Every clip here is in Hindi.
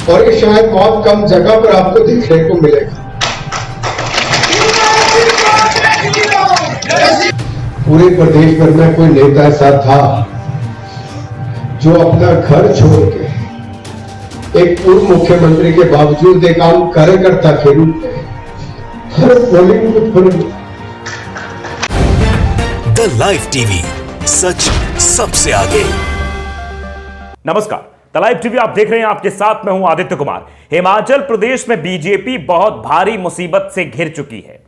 और ये शायद बहुत कम जगह पर आपको देखने को मिलेगा। पूरे प्रदेश भर में कोई नेता ऐसा था जो अपना घर छोड़ के एक पूर्व मुख्यमंत्री के बावजूद एक आम कार्यकर्ता के रूप में हर पोलिंग बूथ पर द लाइव टीवी, सच सबसे आगे। नमस्कार, द लाइव टीवी आप देख रहे हैं, आपके साथ मैं हूं आदित्य कुमार। हिमाचल प्रदेश में बीजेपी बहुत भारी मुसीबत से घिर चुकी है।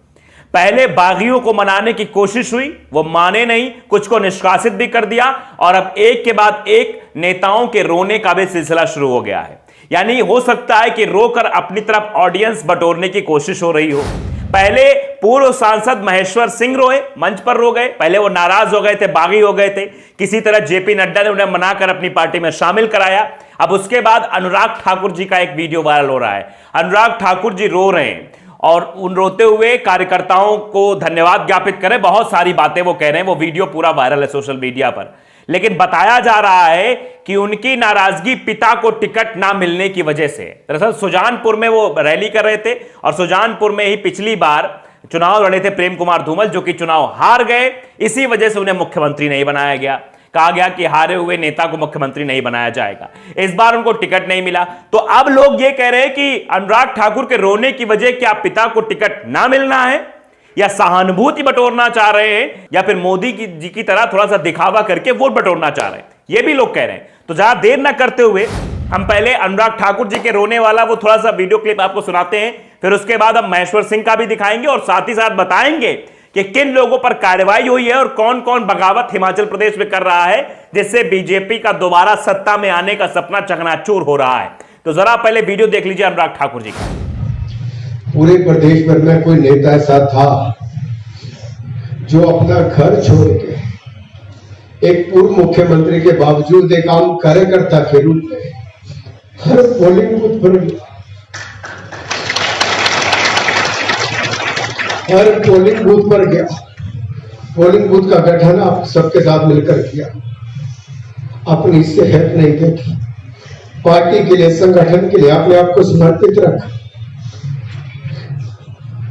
पहले बागियों को मनाने की कोशिश हुई, वो माने नहीं, कुछ को निष्कासित भी कर दिया और अब एक के बाद एक नेताओं के रोने का भी सिलसिला शुरू हो गया है। यानी हो सकता है कि रोकर अपनी तरफ ऑडियंस बटोरने की कोशिश हो रही हो। पहले पूर्व सांसद महेश्वर सिंह रोए, मंच पर रो गए। पहले वो नाराज हो गए थे, बागी हो गए थे। किसी तरह जेपी नड्डा ने उन्हें मनाकर अपनी पार्टी में शामिल कराया। अब उसके बाद अनुराग ठाकुर जी का एक वीडियो वायरल हो रहा है। अनुराग ठाकुर जी रो रहे हैं और उन रोते हुए कार्यकर्ताओं को धन्यवाद ज्ञापित करें। बहुत सारी बातें वो कह रहे हैं। वो वीडियो पूरा वायरल है सोशल मीडिया पर। लेकिन बताया जा रहा है कि उनकी नाराजगी पिता को टिकट ना मिलने की वजह से। दरअसल सुजानपुर में वो रैली कर रहे थे और सुजानपुर में ही पिछली बार चुनाव लड़े थे प्रेम कुमार धूमल, जो कि चुनाव हार गए। इसी वजह से उन्हें मुख्यमंत्री नहीं बनाया गया। कहा गया कि हारे हुए नेता को मुख्यमंत्री नहीं बनाया जाएगा। इस बार उनको टिकट नहीं मिला। तो अब लोग ये कह रहे हैं कि अनुराग ठाकुर के रोने की वजह क्या पिता को टिकट ना मिलना है, या सहानुभूति बटोरना चाह रहे हैं, या फिर मोदी जी की तरह थोड़ा सा दिखावा करके वोट बटोरना चाह रहे हैं। ये भी लोग कह रहे हैं। तो ज्यादा देर ना करते हुए हम पहले अनुराग ठाकुर जी के रोने वाला वो थोड़ा सा वीडियो क्लिप आपको सुनाते हैं। फिर उसके बाद हम महेश्वर सिंह का भी दिखाएंगे और साथ ही साथ बताएंगे कि किन लोगों पर कार्रवाई हुई है और कौन कौन बगावत हिमाचल प्रदेश में कर रहा है, जिससे बीजेपी का दोबारा सत्ता में आने का सपना चकनाचूर हो रहा है। तो जरा पहले वीडियो देख लीजिए अनुराग ठाकुर जी का। पूरे प्रदेश भर में कोई नेता ऐसा था जो अपना घर छोड़ के एक पूर्व मुख्यमंत्री के बावजूद एक आम कार्यकर्ता के रूप में हर पोलिंग बूथ पर गया। पोलिंग बूथ का गठन आप सबके साथ मिलकर किया। अपनी सेहत नहीं देखी, पार्टी के लिए, संगठन के लिए अपने आप को समर्पित रखा।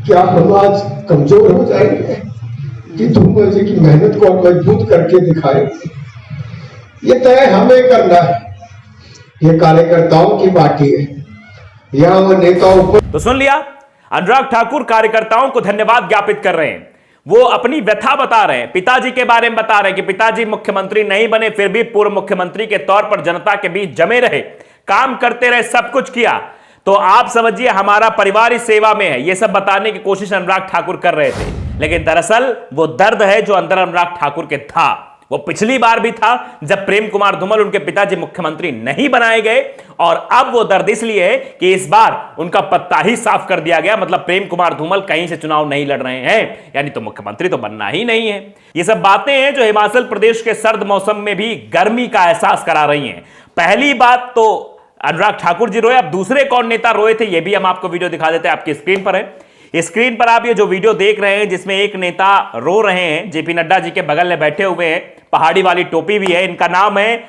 क्या हम आज कमजोर हो जाएंगे कि धूमल जी की मेहनत को मजबूत करके दिखाएंगे? ये तय हमें करना है। ये कार्यकर्ताओं की पार्टी है, यहां वो नेताओं को। तो सुन लिया, अनुराग ठाकुर कार्यकर्ताओं को धन्यवाद ज्ञापित कर रहे हैं। वो अपनी व्यथा बता रहे हैं, पिताजी के बारे में बता रहे हैं कि पिताजी मुख्यमंत्री नहीं बने, फिर भी पूर्व मुख्यमंत्री के तौर पर जनता के बीच जमे रहे, काम करते रहे, सब कुछ किया। तो आप समझिए हमारा परिवार इस सेवा में है। ये सब बताने की कोशिश अनुराग ठाकुर कर रहे थे। लेकिन दरअसल वो दर्द है जो अंदर अनुराग ठाकुर के था। वो पिछली बार भी था जब प्रेम कुमार धूमल उनके पिताजी मुख्यमंत्री नहीं बनाए गए, और अब वो दर्द इसलिए है कि इस बार उनका पत्ता ही साफ कर दिया गया। मतलब प्रेम कुमार धूमल कहीं से चुनाव नहीं लड़ रहे हैं, यानी तो मुख्यमंत्री तो बनना ही नहीं है। ये सब बातें हैं जो हिमाचल प्रदेश के सर्द मौसम में भी गर्मी का एहसास करा रही हैं। पहली बात तो अनुराग ठाकुर जी रोए। अब दूसरे कौन नेता रोए थे, ये भी हम आपको वीडियो दिखा देते हैं। आपकी स्क्रीन पर है। स्क्रीन पर आप ये जो वीडियो देख रहे हैं जिसमें एक नेता रो रहे हैं, जेपी नड्डा जी के बगल में बैठे हुए हैं, पहाड़ी वाली टोपी भी है। इनका नाम है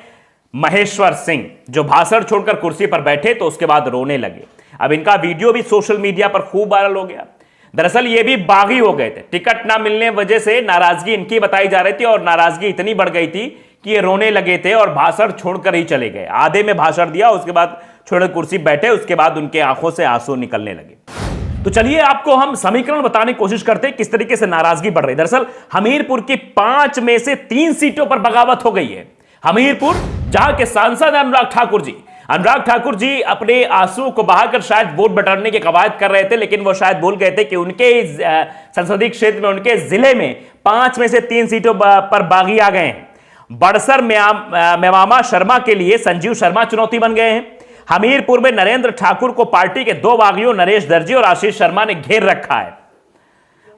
महेश्वर सिंह, जो भाषण छोड़कर कुर्सी पर बैठे तो उसके बाद रोने लगे। अब इनका वीडियो भी सोशल मीडिया पर खूब वायरल हो गया। दरअसल ये भी बागी हो गए थे। टिकट ना मिलने वजह से नाराजगी इनकी बताई जा रही थी, और नाराजगी इतनी बढ़ गई थी कि ये रोने लगे थे और भाषण छोड़कर ही चले गए। आधे में भाषण दिया, उसके बाद छोड़कर कुर्सी बैठे, उसके बाद उनके आंखों से आंसू निकलने लगे। तो चलिए आपको हम समीकरण बताने की कोशिश करते हैं किस तरीके से नाराजगी बढ़ रही है। दरअसल हमीरपुर की 5 में से 3 सीटों पर बगावत हो गई है। हमीरपुर, जहां के सांसद अनुराग ठाकुर जी, अनुराग ठाकुर जी अपने आंसू को बहाकर शायद वोट बटाने की कवायद कर रहे थे, लेकिन वो शायद भूल गए थे कि उनके संसदीय क्षेत्र में, उनके जिले में 5 में से 3 सीटों पर बागी आ गए हैं। बड़सर मेवामा शर्मा के लिए संजीव शर्मा चुनौती बन गए हैं। हमीरपुर में नरेंद्र ठाकुर को पार्टी के 2 बागियों नरेश दर्जी और आशीष शर्मा ने घेर रखा है।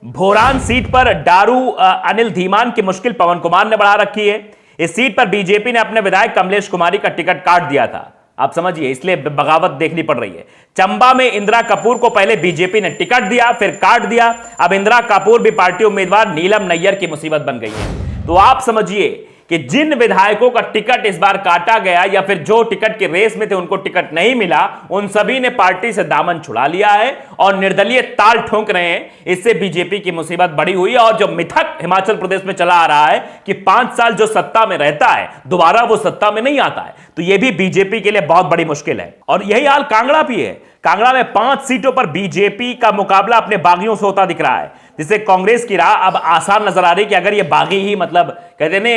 भोरान सीट पर डारू अनिल धीमान की मुश्किल पवन कुमार ने बढ़ा रखी है। इस सीट पर बीजेपी ने अपने विधायक कमलेश कुमारी का टिकट काट दिया था। आप समझिए, इसलिए बगावत देखनी पड़ रही है। चंबा में इंदिरा कपूर को पहले बीजेपी ने टिकट दिया, फिर काट दिया। अब इंदिरा कपूर भी पार्टी उम्मीदवार नीलम नैयर की मुसीबत बन गई है। तो आप समझिए कि जिन विधायकों का टिकट इस बार काटा गया या फिर जो टिकट की रेस में थे उनको टिकट नहीं मिला, उन सभी ने पार्टी से दामन छुड़ा लिया है और निर्दलीय ताल ठोंक रहे हैं। इससे बीजेपी की मुसीबत बड़ी हुई है और जो मिथक हिमाचल प्रदेश में चला आ रहा है कि 5 साल जो सत्ता में रहता है दोबारा वो सत्ता में नहीं आता है, तो यह भी बीजेपी के लिए बहुत बड़ी मुश्किल है। और यही हाल कांगड़ा भी है। कांगड़ा में 5 सीटों पर बीजेपी का मुकाबला अपने बागियों से होता दिख रहा है, जिससे कांग्रेस की राह अब आसान नजर आ रही कि अगर ये बागी ही, मतलब कहते ने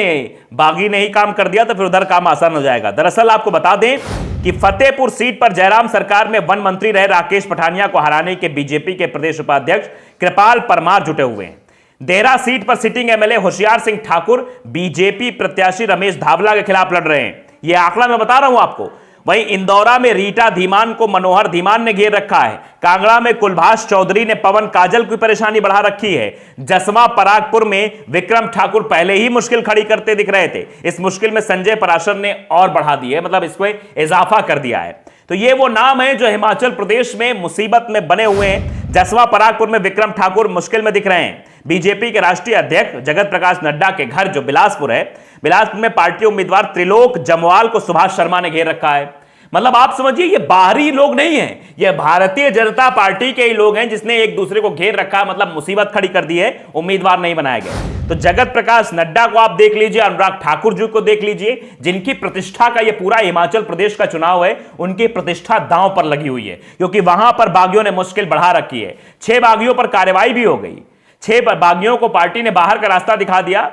बागी ने ही काम कर दिया तो फिर उधर काम आसान हो जाएगा। दरअसल आपको बता दें कि फतेहपुर सीट पर जयराम सरकार में वन मंत्री रहे राकेश पठानिया को हराने के बीजेपी के प्रदेश उपाध्यक्ष कृपाल परमार जुटे हुए हैं। देहरा सीट पर sitting MLA Hoshiyar Singh Thakur BJP प्रत्याशी रमेश धावला के खिलाफ लड़ रहे हैं। यह आंकड़ा मैं बता रहा हूं आपको। वहीं इंदौरा में रीटा धीमान को मनोहर धीमान ने घेर रखा है। कांगड़ा में कुलभाष चौधरी ने पवन काजल की परेशानी बढ़ा रखी है। जसवा परागपुर में विक्रम ठाकुर पहले ही मुश्किल खड़ी करते दिख रहे थे, इस मुश्किल में संजय पराशर ने और बढ़ा दी है, मतलब इसको इजाफा कर दिया है। तो ये वो नाम है जो हिमाचल प्रदेश में मुसीबत में बने हुए हैं। जसवा परागपुर में विक्रम ठाकुर मुश्किल में दिख रहे हैं। बीजेपी के राष्ट्रीय अध्यक्ष जगत प्रकाश नड्डा के घर जो बिलासपुर है, बिलासपुर में पार्टी उम्मीदवार त्रिलोक जमवाल को सुभाष शर्मा ने घेर रखा है। मतलब आप समझिए ये बाहरी लोग नहीं हैं, ये भारतीय जनता पार्टी के ही लोग हैं जिसने एक दूसरे को घेर रखा, मतलब मुसीबत खड़ी कर दी है, उम्मीदवार नहीं बनाए गए। तो जगत प्रकाश नड्डा को आप देख लीजिए, अनुराग ठाकुर जी को देख लीजिए, जिनकी प्रतिष्ठा का ये पूरा हिमाचल प्रदेश का चुनाव है, उनकी प्रतिष्ठा दांव पर लगी हुई है, क्योंकि वहां पर बागियों ने मुश्किल बढ़ा रखी है। 6 बागियों पर कार्रवाई भी हो गई। 6 बागियों को पार्टी ने बाहर का रास्ता दिखा दिया,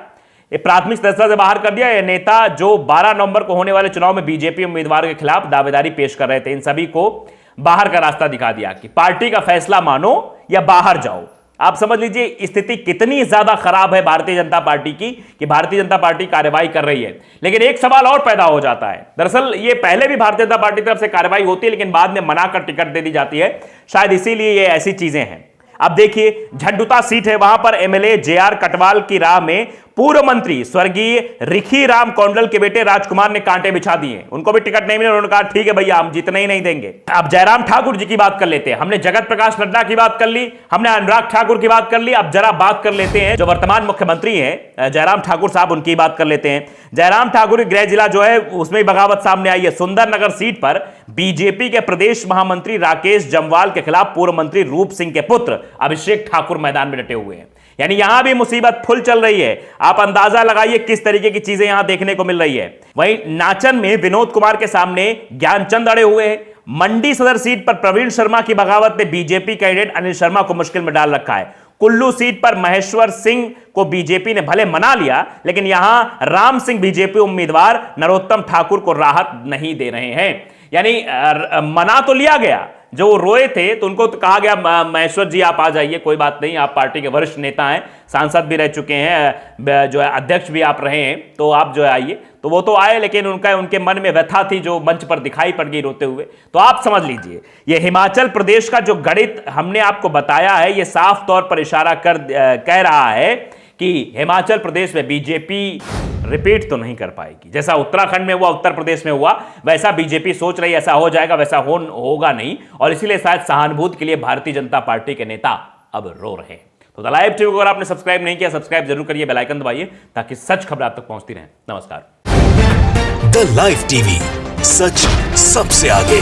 ये प्राथमिक सदस्यता से बाहर कर दिया। ये नेता जो 12 नवंबर को होने वाले चुनाव में बीजेपी उम्मीदवार के खिलाफ दावेदारी पेश कर रहे थे, इन सभी को बाहर का रास्ता दिखा दिया कि पार्टी का फैसला मानो या बाहर जाओ। आप समझ लीजिए स्थिति कितनी ज्यादा खराब है भारतीय जनता पार्टी की कि भारतीय जनता पार्टी कार्रवाई कर रही है। लेकिन एक सवाल और पैदा हो जाता है। दरअसल ये पहले भी भारतीय जनता पार्टी की तरफ से कार्रवाई होती है, लेकिन बाद में मनाकर टिकट दे दी जाती है, शायद इसीलिए ये ऐसी चीजें हैं। अब देखिए झंडुता सीट है, वहां पर एमएलए जेआर कटवाल की राह में पूर्व मंत्री स्वर्गीय रिखी राम कौंडल के बेटे राजकुमार ने कांटे बिछा दिए। उनको भी टिकट नहीं मिले, उन्होंने कहा ठीक है भैया हम जीतने ही नहीं देंगे। अब जयराम ठाकुर जी की बात कर लेते हैं। हमने जगत प्रकाश नड्डा की बात कर ली, हमने अनुराग ठाकुर की बात कर ली, अब जरा बात कर लेते हैं जो वर्तमान मुख्यमंत्री हैं जयराम ठाकुर साहब, उनकी बात कर लेते हैं। जयराम ठाकुर गृह जिला जो है उसमें बगावत सामने आई है। सुंदरनगर सीट पर बीजेपी के प्रदेश महामंत्री राकेश जमवाल के खिलाफ पूर्व मंत्री रूप सिंह के पुत्र अभिषेक ठाकुर मैदान में डटे हुए हैं। यानी यहां भी मुसीबत फुल चल रही है। आप अंदाजा लगाइए किस तरीके की चीजें यहां देखने को मिल रही है। वहीं नाचन में विनोद कुमार के सामने ज्ञानचंद अड़े हुए हैं। मंडी सदर सीट पर प्रवीण शर्मा की बगावत ने बीजेपी कैंडिडेट अनिल शर्मा को मुश्किल में डाल रखा है। कुल्लू सीट पर महेश्वर सिंह को बीजेपी ने भले मना लिया, लेकिन यहां राम सिंह बीजेपी उम्मीदवार नरोत्तम ठाकुर को राहत नहीं दे रहे हैं। यानी मना तो लिया गया, जो रोए थे तो उनको तो कहा गया महेश्वर जी आप आ जाइए, कोई बात नहीं, आप पार्टी के वरिष्ठ नेता हैं, सांसद भी रह चुके हैं, जो है अध्यक्ष भी आप रहे हैं, तो आप जो है आइए। तो वो तो आए, लेकिन उनके मन में व्यथा थी जो मंच पर दिखाई पड़ गई रोते हुए। तो आप समझ लीजिए ये हिमाचल प्रदेश का जो गणित हमने आपको बताया है, ये साफ तौर पर इशारा कह रहा है कि हिमाचल प्रदेश में बीजेपी रिपीट तो नहीं कर पाएगी। जैसा उत्तराखंड में हुआ, उत्तर प्रदेश में हुआ, वैसा बीजेपी सोच रही है ऐसा हो जाएगा, वैसा होगा नहीं। और इसीलिए शायद सहानुभूति के लिए भारतीय जनता पार्टी के नेता अब रो रहे हैं। तो द लाइव टीवी को अगर आपने सब्सक्राइब नहीं किया, सब्सक्राइब जरूर करिए, बेल आइकन दबाइए ताकि सच खबर आप तक पहुंचती रहे। नमस्कार। द लाइव टीवी, सच सबसे आगे।